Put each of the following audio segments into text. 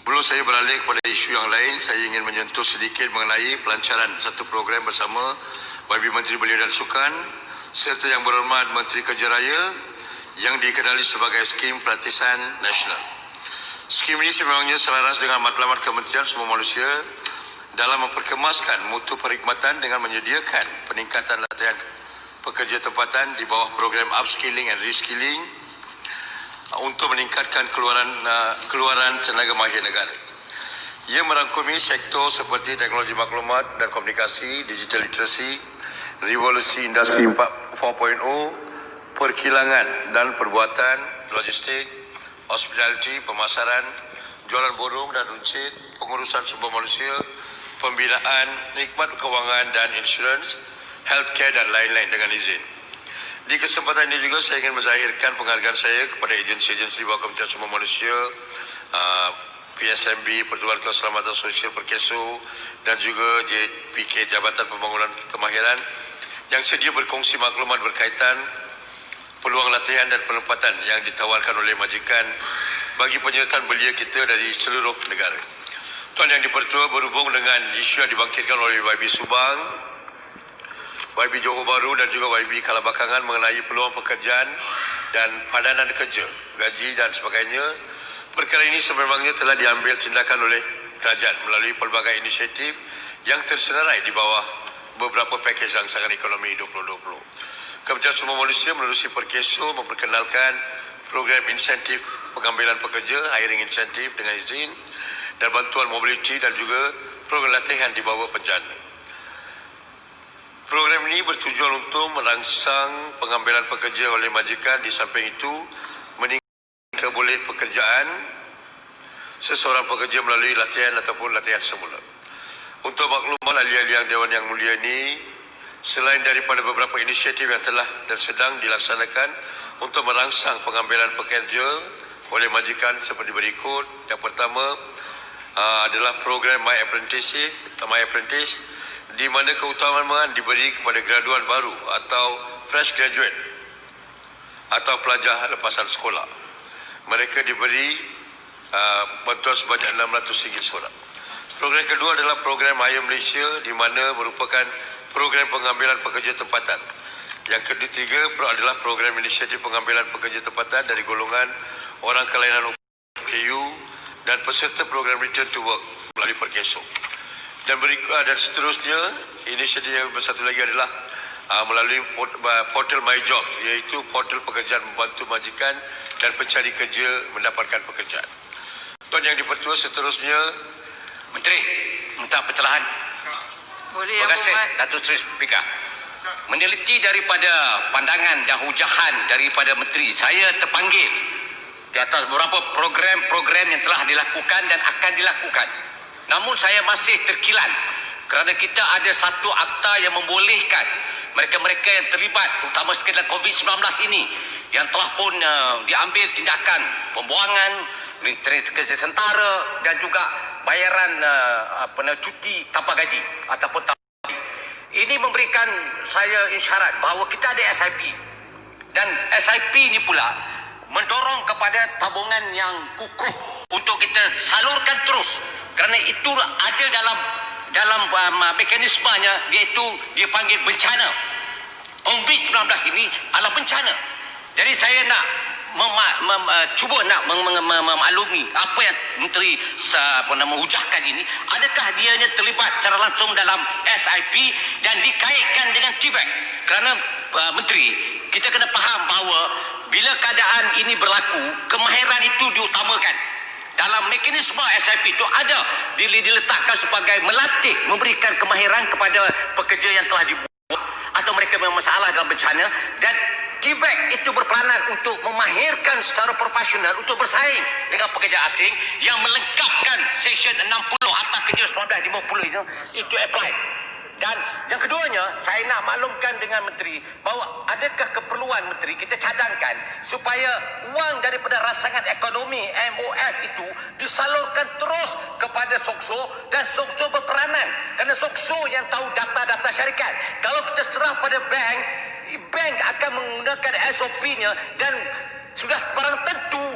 Sebelum saya beralih kepada isu yang lain, saya ingin menyentuh sedikit mengenai pelancaran satu program bersama YB Menteri Belia dan Sukan serta Yang Berhormat Menteri Kerja Raya yang dikenali sebagai Skim Pelatihan Nasional. Skim ini sebenarnya selaras dengan matlamat Kementerian Sumber Manusia dalam memperkemaskan mutu perkhidmatan dengan menyediakan peningkatan latihan pekerja tempatan di bawah program upskilling and reskilling untuk meningkatkan keluaran tenaga mahir negara. Ia merangkumi sektor seperti teknologi maklumat dan komunikasi, digital literacy, revolusi industri 4.0, perkilangan dan perbuatan, logistik, hospitality, pemasaran, jualan burung dan runcit, pengurusan sumber manusia, pembinaan, nikmat kewangan dan insurans, healthcare dan lain-lain dengan izin. Di kesempatan ini juga saya ingin menzahirkan penghargaan saya kepada agensi-agensi di bawah Kementerian Sumber Manusia, PSMB, Pertubuhan Keselamatan Sosial Perkeso dan juga JPK, Jabatan Pembangunan Kemahiran yang sedia berkongsi maklumat berkaitan peluang latihan dan penempatan yang ditawarkan oleh majikan bagi penyertaan belia kita dari seluruh negara. Tuan Yang di-Pertua, berhubung dengan isu yang dibangkitkan oleh YB Subang, YB Johor Bahru dan juga YB Kalabakangan mengenai peluang pekerjaan dan padanan kerja, gaji dan sebagainya. Perkara ini sebenarnya telah diambil tindakan oleh kerajaan melalui pelbagai inisiatif yang tersenarai di bawah beberapa pakej rangsangan ekonomi 2020. Kementerian Sumber Manusia menerusi Perkeso memperkenalkan program insentif pengambilan pekerja, hiring insentif dengan izin dan bantuan mobiliti dan juga program latihan di bawah bencana. Program ini bertujuan untuk merangsang pengambilan pekerja oleh majikan. Di samping itu, meningkatkan keboleh pekerjaan seseorang pekerja melalui latihan ataupun latihan semula. Untuk makluman ahli-ahli yang Dewan Yang Mulia ini, selain daripada beberapa inisiatif yang telah dan sedang dilaksanakan untuk merangsang pengambilan pekerja oleh majikan seperti berikut. Yang pertama adalah program My Apprentice, di mana keutamaan diberi kepada graduan baru atau fresh graduate atau pelajar lepasan sekolah. Mereka diberi bantuan sebanyak RM600 seorang. Program kedua adalah program Hire Malaysia, di mana merupakan program pengambilan pekerja tempatan. Yang ketiga adalah program inisiatif pengambilan pekerja tempatan dari golongan orang kelainan KU dan peserta program Return to Work melalui Perkeso. Dan seterusnya, inisiatif yang satu lagi adalah melalui portal My Job, iaitu portal pekerjaan membantu majikan dan pencari kerja mendapatkan pekerjaan. Tuan Yang di-Pertua, seterusnya Menteri, minta pencerahan. Boleh. Terima kasih, Datuk Seri Speaker. Meneliti daripada pandangan dan hujahan daripada Menteri, saya terpanggil di atas beberapa program-program yang telah dilakukan dan akan dilakukan. Namun saya masih terkilan kerana kita ada satu akta yang membolehkan mereka-mereka yang terlibat, terutama sekali dalam COVID-19 ini, yang telah pun diambil tindakan pembuangan, kerja sentara dan juga bayaran cuti tanpa gaji ataupun tanpa gaji. Ini memberikan saya isyarat bahawa kita ada SIP, dan SIP ini pula mendorong kepada tabungan yang kukuh untuk kita salurkan terus, kerana itu ada dalam mekanismenya, iaitu dia panggil bencana. COVID-19 ini adalah bencana. Jadi saya nak cuba nak memaklumi apa yang Menteri hujahkan ini. Adakah dianya terlibat secara langsung dalam SIP dan dikaitkan dengan TVET? Kerana Menteri, kita kena faham bahawa bila keadaan ini berlaku, kemahiran itu diutamakan. Dalam mekanisme SIP itu ada diletakkan sebagai melatih, memberikan kemahiran kepada pekerja yang telah dibuat atau mereka yang masalah dalam bencana, dan TVET itu berperanan untuk memahirkan secara profesional untuk bersaing dengan pekerja asing yang melengkapkan Seksyen 60 Akta Kerja 1950 itu apply. Dan yang keduanya, saya nak maklumkan dengan Menteri bahawa adakah keperluan Menteri kita cadangkan supaya wang daripada rangsangan ekonomi MOF itu disalurkan terus kepada SOKSO, dan SOKSO berperanan kerana SOKSO yang tahu data-data syarikat. Kalau kita serah pada bank akan menggunakan SOP-nya, dan sudah barang tentu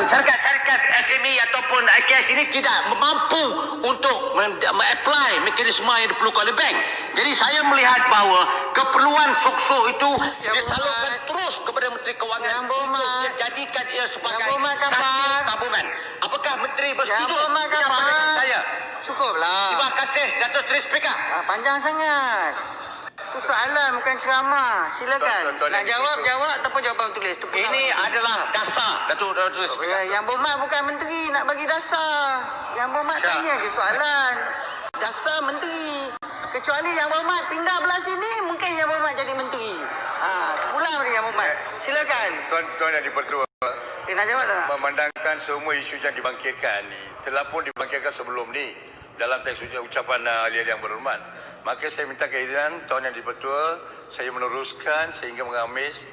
syarikat-syarikat SME ataupun IKS ini tidak mampu untuk apply mekanisme yang diperlukan oleh bank. Jadi saya melihat bahawa keperluan SOKSO itu disalurkan terus kepada Menteri Kewangan untuk dijadikan ia sebagai satu tabungan. Apakah Menteri bersetuju dengan pandangan saya? Cukuplah. Terima kasih Datuk Seri Speaker. Panjang sangat. Itu soalan bukan ceramah. Silakan. Tuan, Nak jawab ataupun jawapan tulis. Tu Ini adalah dasar Datuk Seri Speaker. ya, yang berhormat bukan menteri nak bagi dasar. Yang berhormat tanya je soalan. Dasar menteri. Kecuali yang berhormat pindah belah sini, mungkin yang berhormat jadi menteri. Pulang dia yang berhormat. Silakan. Tuan Yang di-Pertua, Nak jawab tak? memandangkan semua isu yang dibangkitkan ni telah pun dibangkitkan sebelum ni dalam teks ucapan ahli-ahli yang berhormat. Maka saya minta keizinan Tuan Yang di-Pertua, saya meneruskan sehingga mengamis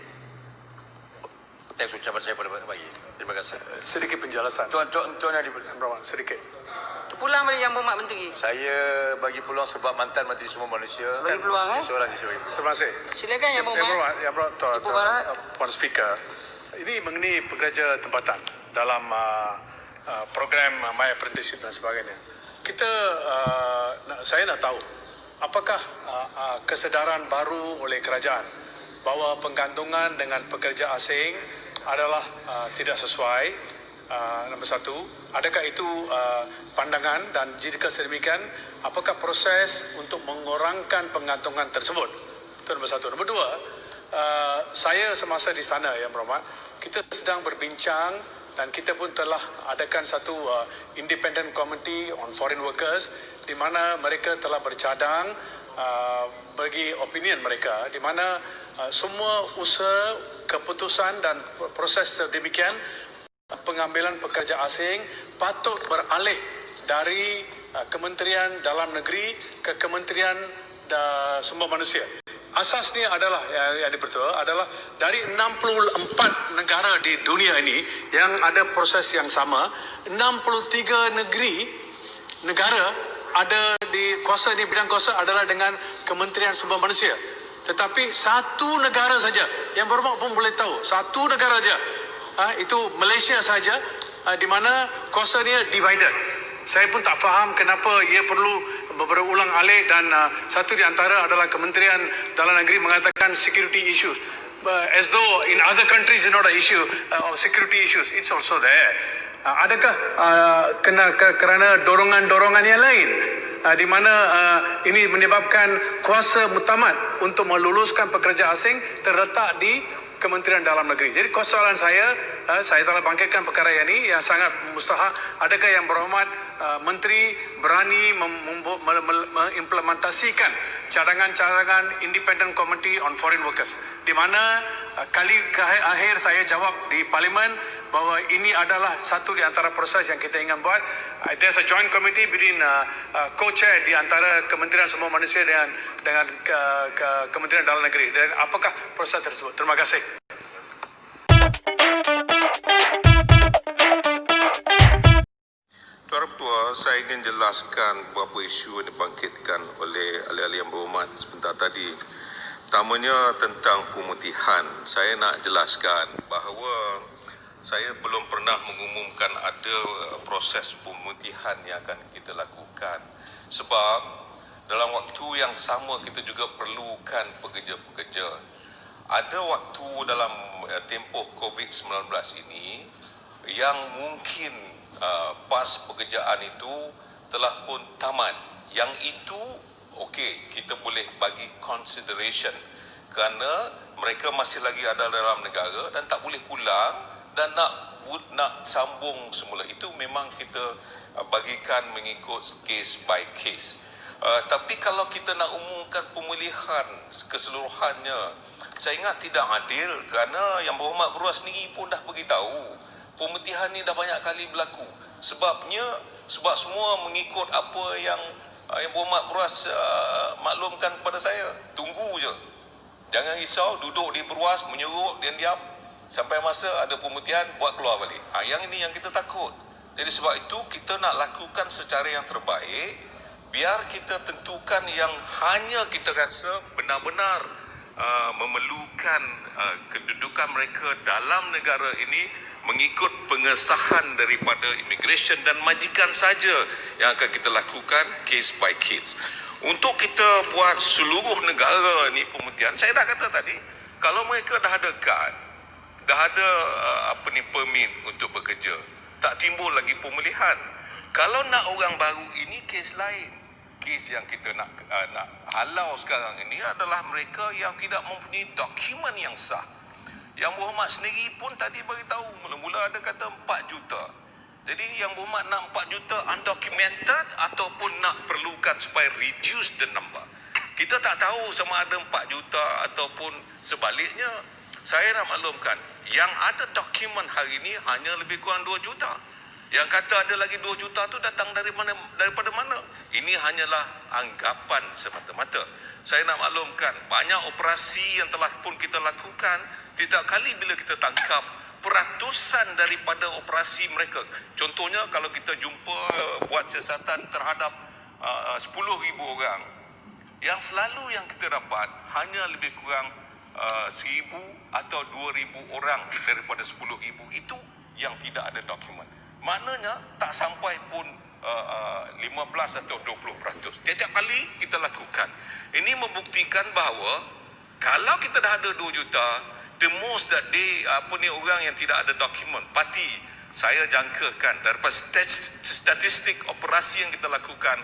teks ucapan saya pada pagi. Terima kasih. Sedikit penjelasan. Tuan Yang di-Pertua, Sedikit. Pulang balik yang berhormat menteri. saya bagi peluang sebab mantan Menteri Semua Manusia. Bagi peluang, Seorang di sini. Terima kasih. Silakan yang berhormat. Ibu Barat. Puan Speaker, ini mengenai pekerja tempatan dalam program My Apprenticeship dan sebagainya. Saya nak tahu apakah kesedaran baru oleh kerajaan bahawa penggantungan dengan pekerja asing adalah tidak sesuai. Nombor satu, adakah itu pandangan, dan jika sedemikian, apakah proses untuk mengurangkan penggantungan tersebut? Itu nombor satu. Nombor dua, saya semasa di sana, Yang Berhormat, kita sedang berbincang dan kita pun telah adakan satu Independent Committee on Foreign Workers di mana mereka telah bercadang bagi opinion mereka, di mana semua usaha, keputusan dan proses sedemikian pengambilan pekerja asing patut beralih dari Kementerian Dalam Negeri ke Kementerian Sumber Manusia. Asasnya adalah yang di-Pertua adalah dari 64 negara di dunia ini yang ada proses yang sama, 63 negara ada di kuasa di bidang kuasa adalah dengan Kementerian Sumber Manusia. Tetapi satu negara saja, Yang Berhormat pun boleh tahu, satu negara saja, itu Malaysia saja, di mana kuasa dia divided. Saya pun tak faham kenapa ia perlu berulang alik, dan satu di antara adalah Kementerian Dalam Negeri mengatakan security issues. As though in other countries it's not an issue of security issues, it's also there. Adakah kerana dorongan-dorongan yang lain di mana ini menyebabkan kuasa mutamat untuk meluluskan pekerja asing terletak di Kementerian Dalam Negeri. Jadi soalan saya telah bangkitkan perkara ini yang sangat mustahak. Adakah Yang Berhormat Menteri berani mengimplementasikan cadangan-cadangan Independent Committee on Foreign Workers, di mana kali akhir saya jawab di Parlimen bahawa ini adalah satu di antara proses yang kita ingin buat. There's a joint committee between co-chair di antara Kementerian Semua Manusia dengan Kementerian Dalam Negeri. Dan apakah proses tersebut? Terima kasih. Tuan Ketua, saya ingin jelaskan beberapa isu yang dibangkitkan oleh ahli-ahli yang berhormat sebentar tadi. Pertamanya tentang pemutihan. Saya nak jelaskan bahawa saya belum pernah mengumumkan ada proses pemutihan yang akan kita lakukan. Sebab dalam waktu yang sama kita juga perlukan pekerja-pekerja. Ada waktu dalam tempoh COVID-19 ini yang mungkin pas pekerjaan itu telah pun tamat. Yang itu okey, kita boleh bagi consideration kerana mereka masih lagi ada dalam negara dan tak boleh pulang dan nak sambung semula. Itu memang kita bagikan mengikut case by case. Tapi kalau kita nak umumkan pemulihan keseluruhannya, saya ingat tidak adil kerana Yang Berhormat Beruas sendiri pun dah beritahu pemutihan ni dah banyak kali berlaku. Sebab semua mengikut apa yang Yang Berhormat Beruas maklumkan kepada saya. Tunggu je. Jangan risau, duduk di Beruas, menyerut dan diam. Sampai masa ada pemutihan, buat keluar balik. Yang ini yang kita takut. Jadi sebab itu kita nak lakukan secara yang terbaik. Biar kita tentukan yang hanya kita rasa benar-benar memerlukan kedudukan mereka dalam negara ini mengikut pengesahan daripada immigration dan majikan saja yang akan kita lakukan case by case. Untuk kita buat seluruh negara ni pemutihan, saya dah kata tadi, kalau mereka dah ada kad, dah ada permit untuk bekerja, tak timbul lagi pemulihan. Kalau nak orang baru, ini kes lain. Kes yang kita nak halau sekarang ini adalah mereka yang tidak mempunyai dokumen yang sah. Yang Muhammad sendiri pun tadi beritahu, mula-mula ada kata 4 juta. Jadi yang Muhammad nak 4 juta undocumented ataupun nak perlukan supaya reduce the number. Kita tak tahu sama ada 4 juta ataupun sebaliknya. Saya nak maklumkan, yang ada dokumen hari ini hanya lebih kurang 2 juta. Yang kata ada lagi 2 juta tu datang daripada mana? Ini hanyalah anggapan semata-mata. Saya nak maklumkan, banyak operasi yang telah pun kita lakukan, tiap kali bila kita tangkap, peratusan daripada operasi mereka. Contohnya kalau kita jumpa buat siasatan terhadap 10,000 orang, yang selalu yang kita dapat hanya lebih kurang 1,000 atau 2,000 orang daripada 10,000 itu yang tidak ada dokumen. Maknanya tak sampai pun 15 atau 20%. Tiap kali kita lakukan. Ini membuktikan bahawa kalau kita dah ada 2 juta, the most that they orang yang tidak ada dokumen, parti saya jangkakan daripada statistik operasi yang kita lakukan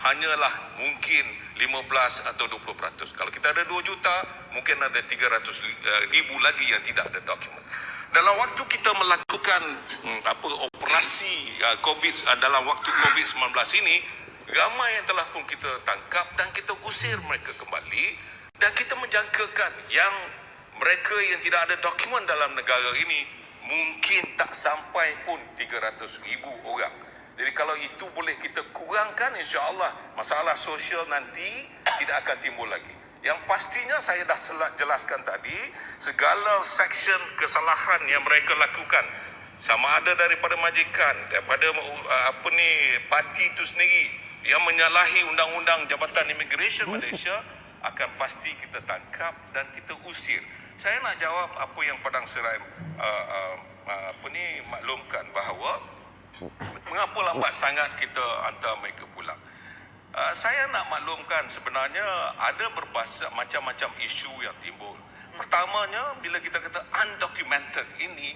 hanyalah mungkin 15 atau 20%. Kalau kita ada 2 juta, mungkin ada 300,000 lagi yang tidak ada dokumen. Dalam waktu kita melakukan operasi dalam waktu COVID-19 ini, ramai yang telah pun kita tangkap dan kita usir mereka kembali, dan kita menjangkakan yang mereka yang tidak ada dokumen dalam negara ini mungkin tak sampai pun 300,000 orang. Jadi kalau itu boleh kita kurangkan, insya-Allah masalah sosial nanti tidak akan timbul lagi. Yang pastinya saya dah jelaskan tadi, segala section kesalahan yang mereka lakukan, sama ada daripada majikan, daripada parti itu sendiri yang menyalahi undang-undang Jabatan Immigration Malaysia, akan pasti kita tangkap dan kita usir. Saya nak jawab apa yang Padang Serai maklumkan bahawa mengapa lambat sangat kita hantar mereka pulang. Saya nak maklumkan sebenarnya ada macam-macam isu yang timbul. Pertamanya, bila kita kata undocumented ini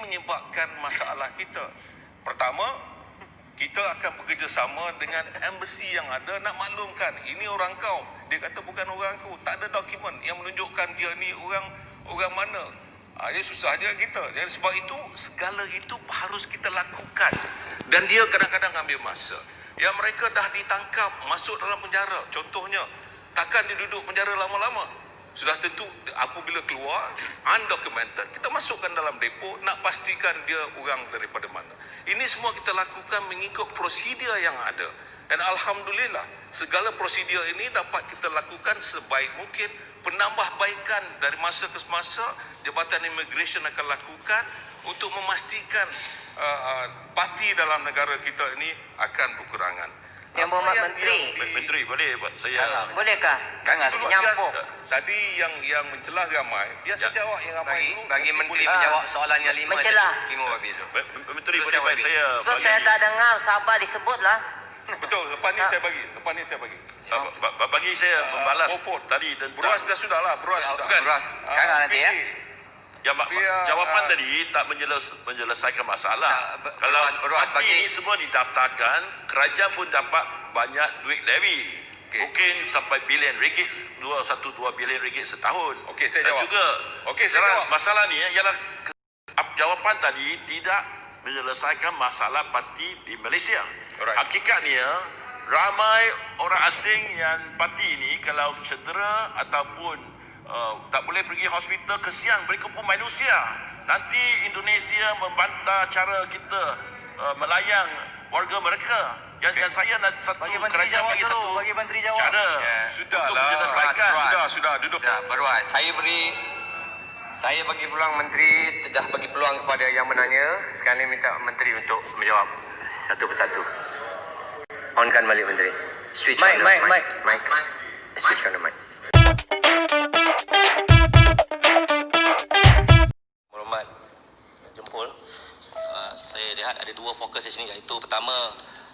menyebabkan masalah kita. Pertama, kita akan bekerjasama dengan embassy yang ada, nak maklumkan ini orang kau. Dia kata bukan orang aku, tak ada dokumen yang menunjukkan dia ni orang mana. Jadi susah je kita. Jadi sebab itu segala itu harus kita lakukan, dan dia kadang-kadang ambil masa. Yang mereka dah ditangkap, masuk dalam penjara, contohnya, takkan dia duduk penjara lama-lama. Sudah tentu apabila keluar undocumented, kita masukkan dalam depo, nak pastikan dia orang daripada mana. Ini semua kita lakukan mengikut prosedur yang ada. Dan alhamdulillah, segala prosedur ini dapat kita lakukan sebaik mungkin. Penambahbaikan dari masa ke masa Jabatan Immigration akan lakukan untuk memastikan parti dalam negara kita ini akan berkurangan. Yang Berhormat Menteri. Menteri boleh buat saya. Bolehkah? Sikit nyampuk. Tadi yang mencelah ramai, biasa jawab yang ramai dulu. Bagi Menteri menjawab soalan yang 5 Mencelah. Menteri boleh buat saya. Sebab saya tak dengar, sabar disebutlah. Betul, lepas ni saya bagi. Bagi saya membalas tadi dan Beras dah sudah lah, beras sudah. Beras. Sekarang nanti ya. Ya, jawapan tadi tak menyelesaikan masalah. Kalau beras parti bagi- ini semua didaftarkan, kerajaan pun dapat banyak duit levy. Mungkin sampai bilion ringgit, 2 bilion ringgit setahun. Okey, saya Dan jawab. juga Okey, saya sekarang jawab. masalah ni ialah jawapan tadi tidak menyelesaikan masalah parti di Malaysia. Alright. Hakikatnya ramai orang asing yang parti ini kalau cedera ataupun tak boleh pergi hospital, kesian, mereka pun manusia. Nanti Indonesia membantah cara kita melayang warga mereka. Yang saya nak satu, kerajaan bagi satu cara untuk menyelesaikan. Sudah, duduk. Berwas. Saya bagi peluang Menteri, dah bagi peluang kepada yang menanya. Sekali minta Menteri untuk menjawab satu persatu. Onkan balik Menteri. Switch on the mic. Switch on the mic. Hormat Jempol lihat ada dua fokus di sini, iaitu pertama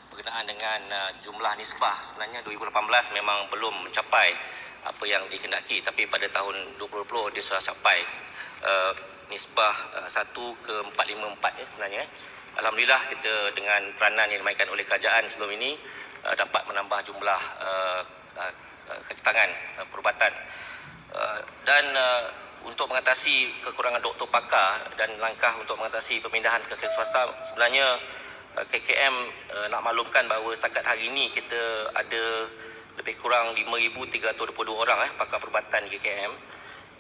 berkenaan dengan jumlah nisbah. Sebenarnya 2018 memang belum mencapai apa yang dikehendaki, tapi pada tahun 2020 dia sudah capai nisbah 1:454 sebenarnya. Alhamdulillah kita dengan peranan yang dimainkan oleh kerajaan sebelum ini dapat menambah jumlah kedatangan perubatan dan untuk mengatasi kekurangan doktor pakar dan langkah untuk mengatasi pemindahan ke sektor swasta, sebenarnya KKM nak maklumkan bahawa setakat hari ini kita ada lebih kurang 5,322 orang pakar perubatan di KKM,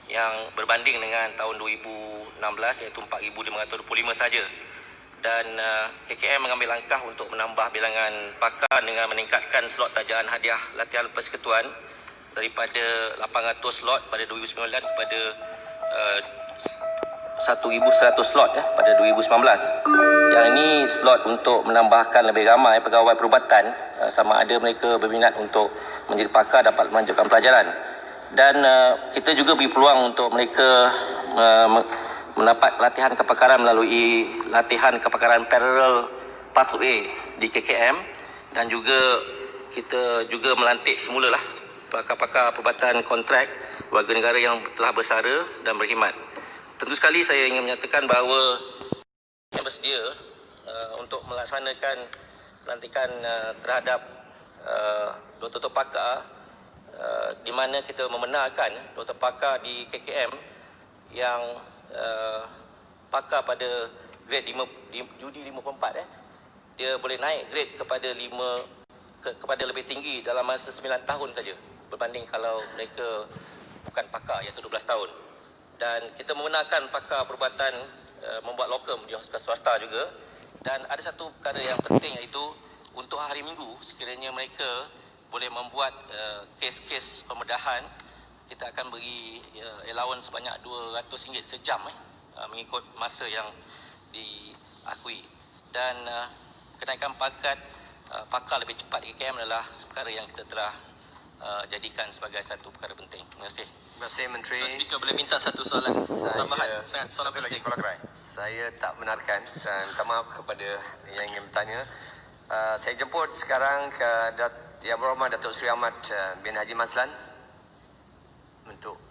yang berbanding dengan tahun 2016 iaitu 4,525 saja. Dan KKM mengambil langkah untuk menambah bilangan pakar dengan meningkatkan slot tajaan hadiah latihan persekutuan daripada 800 slot pada 2009 kepada 1,100 slot pada 2019. Yang ini slot untuk menambahkan lebih ramai pegawai perubatan, sama ada mereka berminat untuk menjadi pakar dapat melanjutkan pelajaran. Dan kita juga beri peluang untuk mereka mendapat latihan kepakaran melalui latihan kepakaran parallel pathway di KKM, dan juga kita juga melantik semulalah pakar-pakar perubatan kontrak warga negara yang telah bersara dan berkhidmat. Tentu sekali saya ingin menyatakan bahawa yang bersedia untuk melaksanakan pelantikan terhadap doktor pakar, di mana kita membenarkan doktor pakar di KKM yang pakar pada grade 5, judi 54 dia boleh naik grade kepada lebih tinggi dalam masa 9 tahun saja berbanding kalau mereka bukan pakar iaitu 12 tahun. Dan kita membenarkan pakar perubatan membuat lokum di hospital swasta juga. Dan ada satu perkara yang penting, iaitu untuk hari Minggu sekiranya mereka boleh membuat kes-kes pembedahan, kita akan beri allowance sebanyak RM200 sejam mengikut masa yang diakui. Dan kenaikan pangkat pakar lebih cepat di KKM adalah perkara yang kita telah jadikan sebagai satu perkara penting. Terima kasih. Terima kasih Menteri. Tuan Speaker, boleh minta satu soalan tambahan? Sangat soalan penting. Saya tak benarkan dan minta maaf kepada yang ingin bertanya. Saya jemput sekarang ke Yang Berhormat Datuk Seri Ahmad bin Haji Maslan untuk